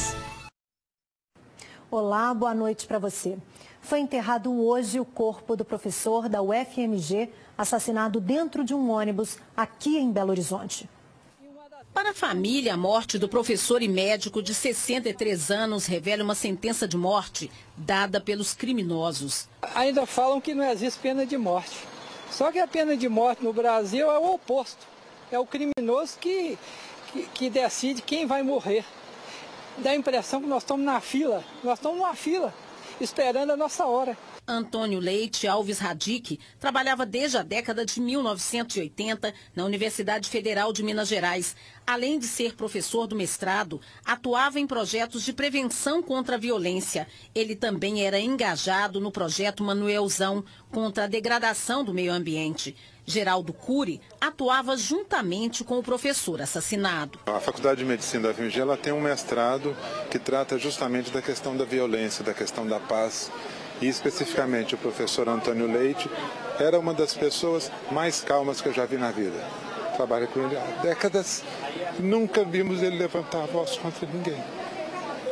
detalhes. Olá, boa noite para você. Foi enterrado hoje o corpo do professor da UFMG, assassinado dentro de um ônibus aqui em Belo Horizonte. Para a família, a morte do professor e médico de 63 anos revela uma sentença de morte dada pelos criminosos. Ainda falam que não existe pena de morte. Só que a pena de morte no Brasil é o oposto. É o criminoso que decide quem vai morrer. Dá a impressão que nós estamos na fila. Nós estamos numa fila, esperando a nossa hora. Antônio Leite Alves Radic trabalhava desde a década de 1980 na Universidade Federal de Minas Gerais. Além de ser professor do mestrado, atuava em projetos de prevenção contra a violência. Ele também era engajado no projeto Manuelzão contra a degradação do meio ambiente. Geraldo Cury atuava juntamente com o professor assassinado. A Faculdade de Medicina da UFMG ela tem um mestrado que trata justamente da questão da violência, da questão da paz. E especificamente o professor Antônio Leite era uma das pessoas mais calmas que eu já vi na vida. Trabalho com ele há décadas e nunca vimos ele levantar a voz contra ninguém.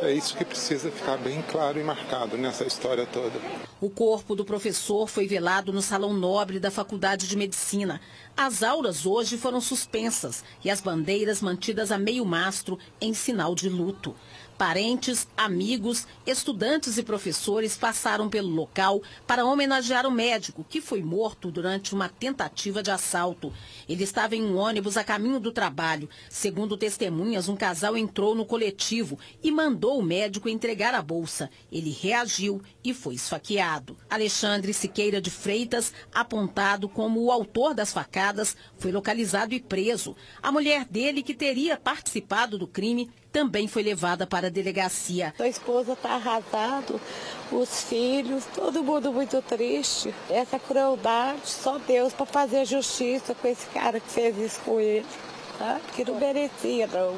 É isso que precisa ficar bem claro e marcado nessa história toda. O corpo do professor foi velado no Salão Nobre da Faculdade de Medicina. As aulas hoje foram suspensas e as bandeiras mantidas a meio mastro em sinal de luto. Parentes, amigos, estudantes e professores passaram pelo local para homenagear o médico, que foi morto durante uma tentativa de assalto. Ele estava em um ônibus a caminho do trabalho. Segundo testemunhas, um casal entrou no coletivo e mandou o médico entregar a bolsa. Ele reagiu e foi esfaqueado. Alexandre Siqueira de Freitas, apontado como o autor das facadas, foi localizado e preso. A mulher dele, que teria participado do crime, também foi levada para a delegacia. A esposa está arrasada, os filhos, todo mundo muito triste. Essa crueldade, só Deus para fazer justiça com esse cara que fez isso com ele, tá? Que não merecia, não.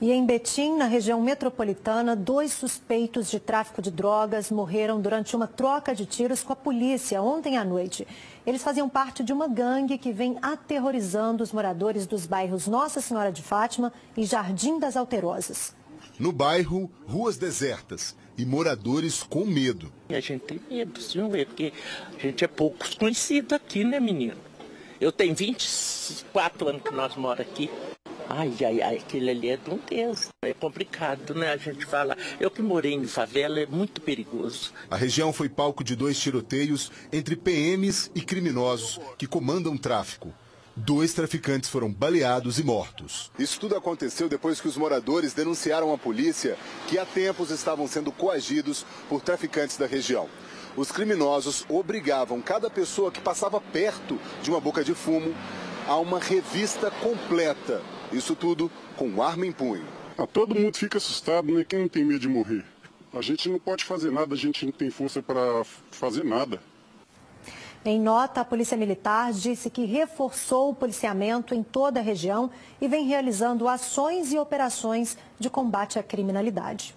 E em Betim, na região metropolitana, 2 suspeitos de tráfico de drogas morreram durante uma troca de tiros com a polícia ontem à noite. Eles faziam parte de uma gangue que vem aterrorizando os moradores dos bairros Nossa Senhora de Fátima e Jardim das Alterosas. No bairro, ruas desertas e moradores com medo. A gente tem medo, sim, porque a gente é pouco conhecido aqui, né, menino? Eu tenho 24 anos que nós moramos aqui. Ai, aquele ali é de um Deus. É complicado, né? A gente fala. Eu que morei em favela, é muito perigoso. A região foi palco de 2 tiroteios entre PMs e criminosos que comandam tráfico. 2 traficantes foram baleados e mortos. Isso tudo aconteceu depois que os moradores denunciaram à polícia que há tempos estavam sendo coagidos por traficantes da região. Os criminosos obrigavam cada pessoa que passava perto de uma boca de fumo a uma revista completa. Isso tudo com arma em punho. Todo mundo fica assustado, né? Quem não tem medo de morrer? A gente não pode fazer nada, a gente não tem força para fazer nada. Em nota, a Polícia Militar disse que reforçou o policiamento em toda a região e vem realizando ações e operações de combate à criminalidade.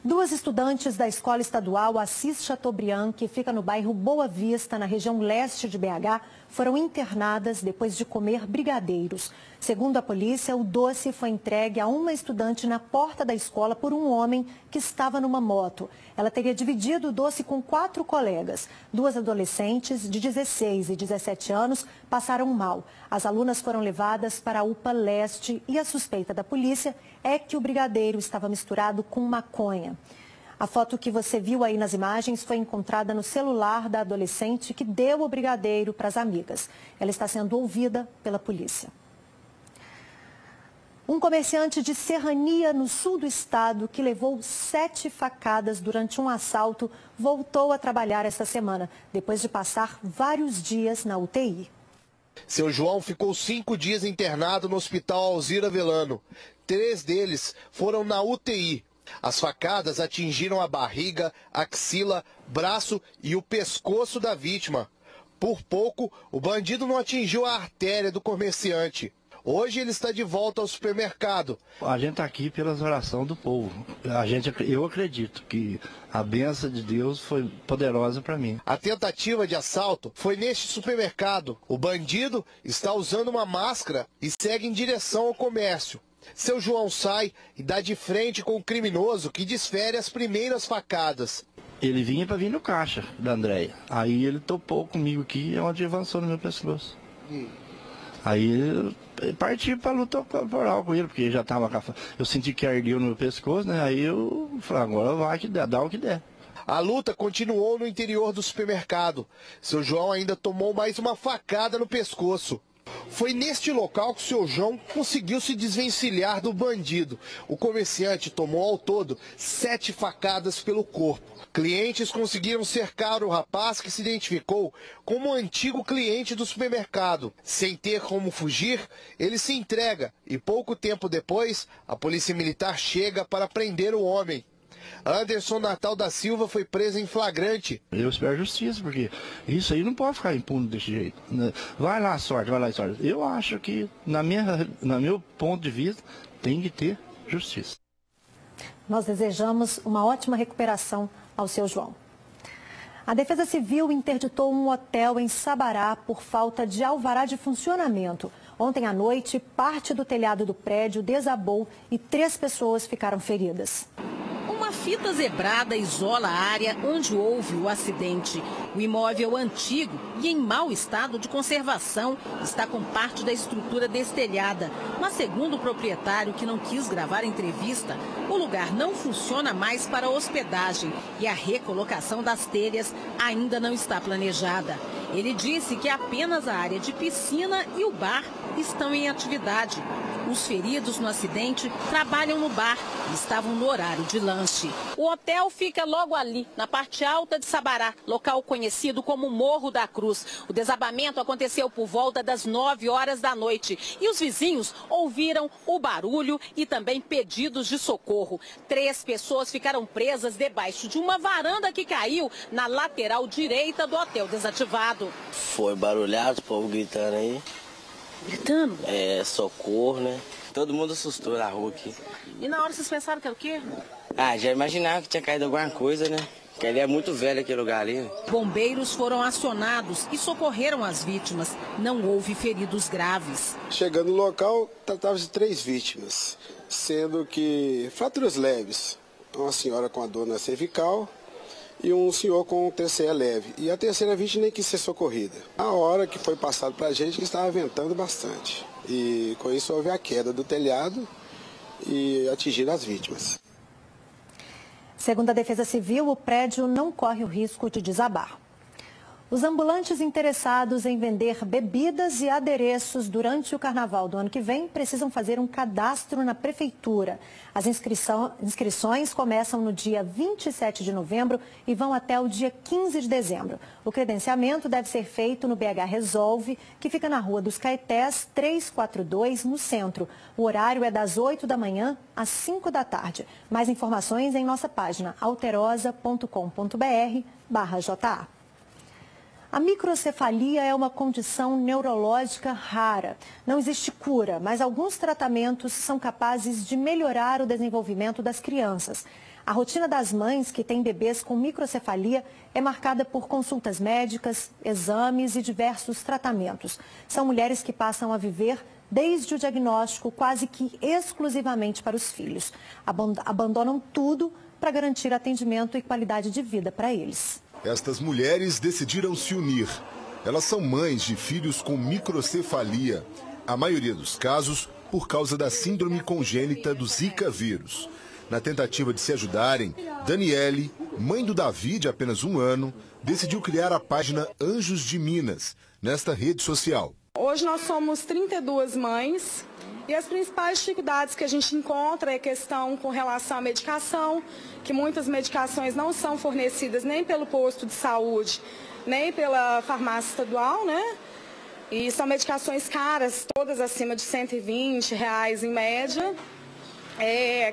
2 estudantes da Escola Estadual Assis Chateaubriand, que fica no bairro Boa Vista, na região leste de BH, foram internadas depois de comer brigadeiros. Segundo a polícia, o doce foi entregue a uma estudante na porta da escola por um homem que estava numa moto. Ela teria dividido o doce com 4 colegas. 2 adolescentes de 16 e 17 anos passaram mal. As alunas foram levadas para a UPA Leste e a suspeita da polícia é que o brigadeiro estava misturado com maconha. A foto que você viu aí nas imagens foi encontrada no celular da adolescente que deu o brigadeiro para as amigas. Ela está sendo ouvida pela polícia. Um comerciante de Serrania, no sul do estado, que levou 7 facadas durante um assalto, voltou a trabalhar esta semana, depois de passar vários dias na UTI. Seu João ficou 5 dias internado no Hospital Alzira Velano. 3 deles foram na UTI. As facadas atingiram a barriga, axila, braço e o pescoço da vítima. Por pouco, o bandido não atingiu a artéria do comerciante. Hoje ele está de volta ao supermercado. A gente está aqui pelas orações do povo. Eu acredito que a bênção de Deus foi poderosa para mim. A tentativa de assalto foi neste supermercado. O bandido está usando uma máscara e segue em direção ao comércio. Seu João sai e dá de frente com o criminoso que desfere as primeiras facadas. Ele vinha para vir no caixa da Andréia. Aí ele topou comigo aqui, onde avançou no meu pescoço. Aí eu parti para a luta corporal com ele, porque já estava... Eu senti que ardeu no meu pescoço, né? Aí eu falei, agora vai que dá o que der. A luta continuou no interior do supermercado. Seu João ainda tomou mais uma facada no pescoço. Foi neste local que o seu João conseguiu se desvencilhar do bandido. O comerciante tomou ao todo 7 facadas pelo corpo. Clientes conseguiram cercar o rapaz, que se identificou como antigo cliente do supermercado. Sem ter como fugir, ele se entrega e pouco tempo depois, a polícia militar chega para prender o homem. Anderson Natal da Silva foi preso em flagrante. Eu espero justiça, porque isso aí não pode ficar impune desse jeito. Vai lá, sorte, vai lá, sorte. Eu acho que, no meu ponto de vista, tem que ter justiça. Nós desejamos uma ótima recuperação ao seu João. A Defesa Civil interditou um hotel em Sabará por falta de alvará de funcionamento. Ontem à noite, parte do telhado do prédio desabou e 3 pessoas ficaram feridas. Uma fita zebrada isola a área onde houve o acidente. O imóvel antigo e em mau estado de conservação está com parte da estrutura destelhada. Mas segundo o proprietário, que não quis gravar a entrevista, o lugar não funciona mais para hospedagem e a recolocação das telhas ainda não está planejada. Ele disse que apenas a área de piscina e o bar estão em atividade. Os feridos no acidente trabalham no bar e estavam no horário de lanche. O hotel fica logo ali, na parte alta de Sabará, local conhecido como Morro da Cruz. O desabamento aconteceu por volta das 9 horas da noite e os vizinhos ouviram o barulho e também pedidos de socorro. 3 pessoas ficaram presas debaixo de uma varanda que caiu na lateral direita do hotel desativado. Foi barulhado, o povo gritando aí. Gritando? É, socorro, né? Todo mundo assustou na rua aqui. E na hora vocês pensaram que era o quê? Ah, já imaginava que tinha caído alguma coisa, né? Porque ali é muito velho aquele lugar ali. Né? Bombeiros foram acionados e socorreram as vítimas. Não houve feridos graves. Chegando no local, tratava-se de 3 vítimas, sendo que fraturas leves. Uma senhora com a dor na cervical e um senhor com TCE leve. E a terceira vítima nem quis ser socorrida. A hora que foi passado para a gente que estava ventando bastante. E com isso houve a queda do telhado e atingiram as vítimas. Segundo a Defesa Civil, o prédio não corre o risco de desabar. Os ambulantes interessados em vender bebidas e adereços durante o carnaval do ano que vem precisam fazer um cadastro na prefeitura. As inscrições começam no dia 27 de novembro e vão até o dia 15 de dezembro. O credenciamento deve ser feito no BH Resolve, que fica na Rua dos Caetés, 342, no centro. O horário é das 8 da manhã às 5 da tarde. Mais informações em nossa página alterosa.com.br/JA. A microcefalia é uma condição neurológica rara. Não existe cura, mas alguns tratamentos são capazes de melhorar o desenvolvimento das crianças. A rotina das mães que têm bebês com microcefalia é marcada por consultas médicas, exames e diversos tratamentos. São mulheres que passam a viver desde o diagnóstico quase que exclusivamente para os filhos. Abandonam tudo para garantir atendimento e qualidade de vida para eles. Estas mulheres decidiram se unir. Elas são mães de filhos com microcefalia, a maioria dos casos por causa da síndrome congênita do Zika vírus. Na tentativa de se ajudarem, Daniele, mãe do Davi, de apenas 1 ano, decidiu criar a página Anjos de Minas, nesta rede social. Hoje nós somos 32 mães. E as principais dificuldades que a gente encontra é questão com relação à medicação, que muitas medicações não são fornecidas nem pelo posto de saúde, nem pela farmácia estadual, né? E são medicações caras, todas acima de R$120 em média.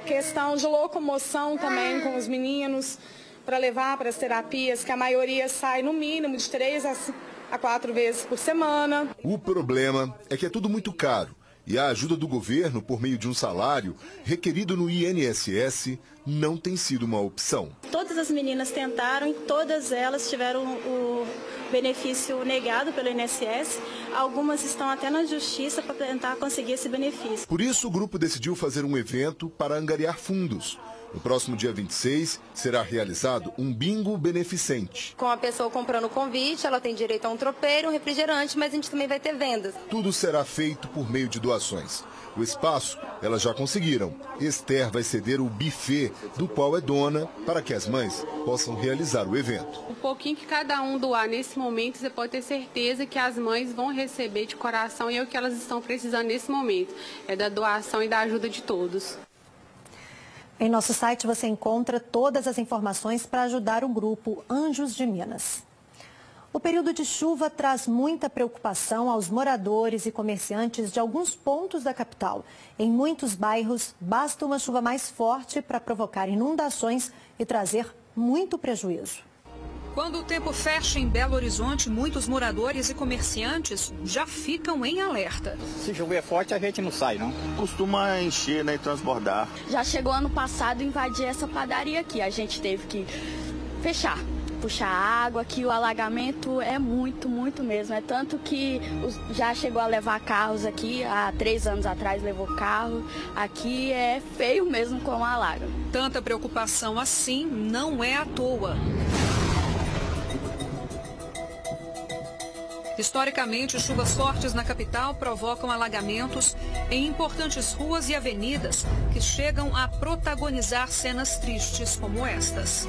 Questão de locomoção também com os meninos, para levar para as terapias, que a maioria sai no mínimo de 3 a 4 vezes por semana. O problema é que é tudo muito caro. E a ajuda do governo por meio de um salário requerido no INSS não tem sido uma opção. Todas as meninas tentaram e todas elas tiveram o benefício negado pelo INSS. Algumas estão até na justiça para tentar conseguir esse benefício. Por isso, o grupo decidiu fazer um evento para angariar fundos. No próximo dia 26, será realizado um bingo beneficente. Com a pessoa comprando o convite, ela tem direito a um tropeiro, um refrigerante, mas a gente também vai ter vendas. Tudo será feito por meio de doações. O espaço, elas já conseguiram. Esther vai ceder o buffet, do qual é dona, para que as mães possam realizar o evento. O pouquinho que cada um doar nesse momento, você pode ter certeza que as mães vão receber de coração e é o que elas estão precisando nesse momento. É da doação e da ajuda de todos. Em nosso site você encontra todas as informações para ajudar o grupo Anjos de Minas. O período de chuva traz muita preocupação aos moradores e comerciantes de alguns pontos da capital. Em muitos bairros, basta uma chuva mais forte para provocar inundações e trazer muito prejuízo. Quando o tempo fecha em Belo Horizonte, muitos moradores e comerciantes já ficam em alerta. Se chover forte, a gente não sai, não. Costuma encher, né, e transbordar. Já chegou ano passado invadir essa padaria aqui. A gente teve que fechar, puxar água, que o alagamento é muito mesmo. É tanto que já chegou a levar carros aqui, há 3 anos atrás levou carro. Aqui é feio mesmo como alaga. Tanta preocupação assim não é à toa. Historicamente, chuvas fortes na capital provocam alagamentos em importantes ruas e avenidas que chegam a protagonizar cenas tristes como estas.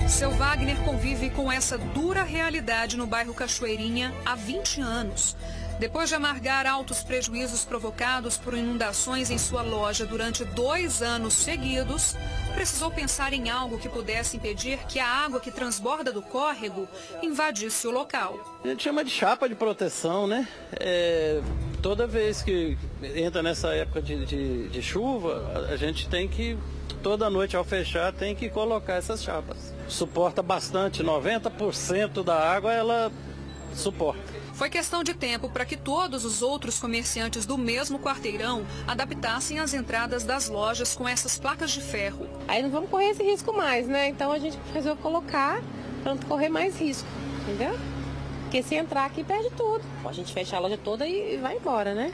Seu Wagner convive com essa dura realidade no bairro Cachoeirinha há 20 anos. Depois de amargar altos prejuízos provocados por inundações em sua loja durante 2 anos seguidos, precisou pensar em algo que pudesse impedir que a água que transborda do córrego invadisse o local. A gente chama de chapa de proteção, né? Toda vez que entra nessa época de chuva, a gente tem que, toda noite ao fechar, tem que colocar essas chapas. Suporta bastante, 90% da água ela suporta. Foi questão de tempo para que todos os outros comerciantes do mesmo quarteirão adaptassem as entradas das lojas com essas placas de ferro. Aí não vamos correr esse risco mais, né? Então a gente resolveu colocar para não correr mais risco, entendeu? Porque se entrar aqui perde tudo. A gente fecha a loja toda e vai embora, né?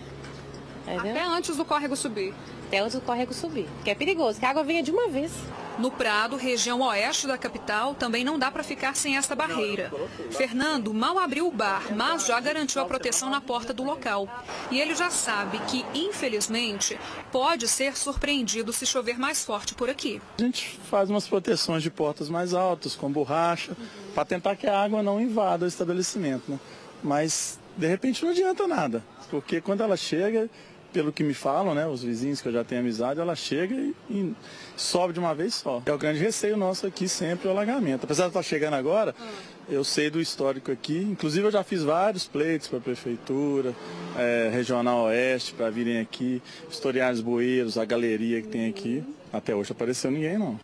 Entendeu? Até antes do córrego subir. Até antes do córrego subir, que é perigoso, que a água venha de uma vez. No Prado, região oeste da capital, também não dá para ficar sem esta barreira. Fernando mal abriu o bar, mas já garantiu a proteção na porta do local. E ele já sabe que, infelizmente, pode ser surpreendido se chover mais forte por aqui. A gente faz umas proteções de portas mais altas, com borracha, para tentar que a água não invada o estabelecimento, né? Mas, de repente, não adianta nada, porque quando ela chega, pelo que me falam, né, os vizinhos que eu já tenho amizade, ela chega e sobe de uma vez só. É o grande receio nosso aqui sempre, o alagamento. Apesar de estar chegando agora, eu sei do histórico aqui, inclusive eu já fiz vários pleitos para a Prefeitura, Regional Oeste, para virem aqui, historiar os bueiros, a galeria que tem aqui. Até hoje apareceu ninguém, não.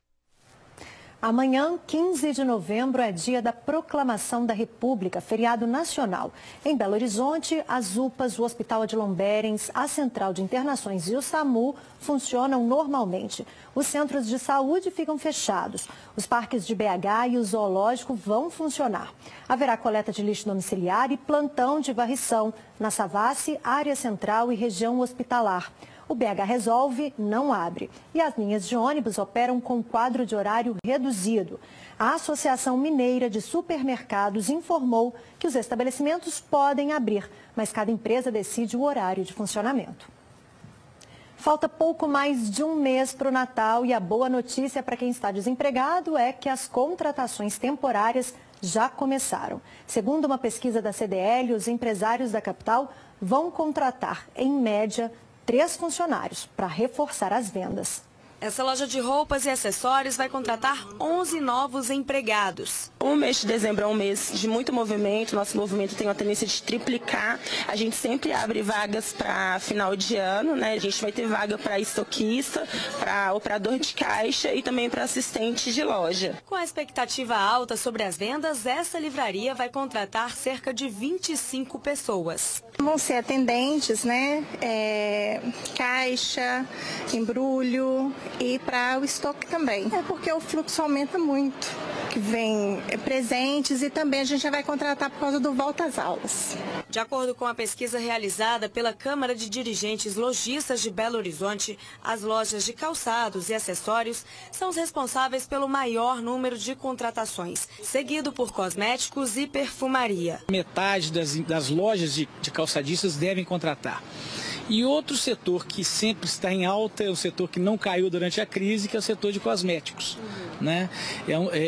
Amanhã, 15 de novembro, é dia da Proclamação da República, feriado nacional. Em Belo Horizonte, as UPAs, o Hospital Adilon Berens, a Central de Internações e o SAMU funcionam normalmente. Os centros de saúde ficam fechados. Os parques de BH e o zoológico vão funcionar. Haverá coleta de lixo domiciliar e plantão de varrição na Savassi, área central e região hospitalar. O BH Resolve não abre e as linhas de ônibus operam com quadro de horário reduzido. A Associação Mineira de Supermercados informou que os estabelecimentos podem abrir, mas cada empresa decide o horário de funcionamento. Falta pouco mais de um mês para o Natal e a boa notícia para quem está desempregado é que as contratações temporárias já começaram. Segundo uma pesquisa da CDL, os empresários da capital vão contratar, em média, 3 funcionários para reforçar as vendas. Essa loja de roupas e acessórios vai contratar 11 novos empregados. O mês de dezembro é um mês de muito movimento, nosso movimento tem uma tendência de triplicar. A gente sempre abre vagas para final de ano, né? A gente vai ter vaga para estoquista, para operador de caixa e também para assistente de loja. Com a expectativa alta sobre as vendas, essa livraria vai contratar cerca de 25 pessoas. Vão ser atendentes, né? Caixa, embrulho e para o estoque também. É porque o fluxo aumenta muito, que vem presentes e também a gente já vai contratar por causa do volta às aulas. De acordo com a pesquisa realizada pela Câmara de Dirigentes Lojistas de Belo Horizonte, as lojas de calçados e acessórios são os responsáveis pelo maior número de contratações, seguido por cosméticos e perfumaria. Metade das lojas de calçadistas devem contratar. E outro setor que sempre está em alta é o setor que não caiu durante a crise, que é o setor de cosméticos. Né?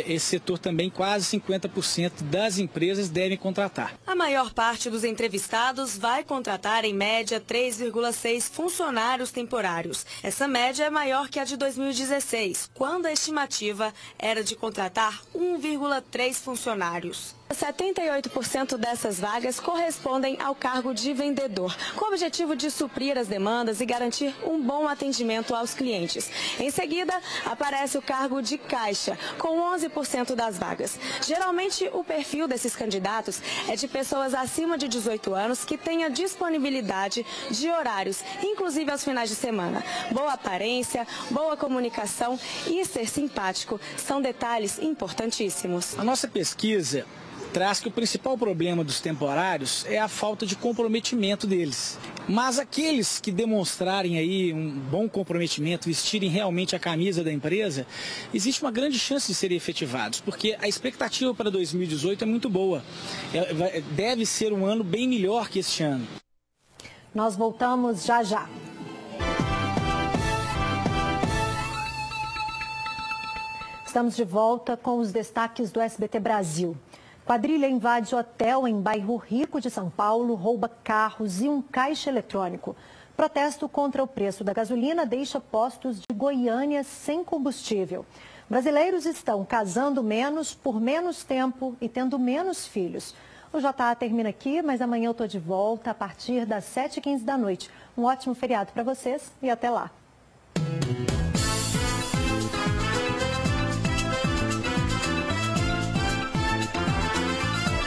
Esse setor também, quase 50% das empresas devem contratar. A maior parte dos entrevistados vai contratar, em média, 3,6 funcionários temporários. Essa média é maior que a de 2016, quando a estimativa era de contratar 1,3 funcionários. 78% dessas vagas correspondem ao cargo de vendedor, com o objetivo de suprir as demandas e garantir um bom atendimento aos clientes. Em seguida, aparece o cargo de caixa, com 11% das vagas. Geralmente, o perfil desses candidatos é de pessoas acima de 18 anos que tenha disponibilidade de horários, inclusive aos finais de semana. Boa aparência, boa comunicação e ser simpático são detalhes importantíssimos. A nossa pesquisa traz que o principal problema dos temporários é a falta de comprometimento deles. Mas aqueles que demonstrarem aí um bom comprometimento, vestirem realmente a camisa da empresa, existe uma grande chance de serem efetivados, porque a expectativa para 2018 é muito boa. Deve ser um ano bem melhor que este ano. Nós voltamos já já. Estamos de volta com os destaques do SBT Brasil. Quadrilha invade hotel em bairro Rico de São Paulo, rouba carros e um caixa eletrônico. Protesto contra o preço da gasolina deixa postos de Goiânia sem combustível. Brasileiros estão casando menos, por menos tempo e tendo menos filhos. O JA termina aqui, mas amanhã eu estou de volta a partir das 7h15 da noite. Um ótimo feriado para vocês e até lá.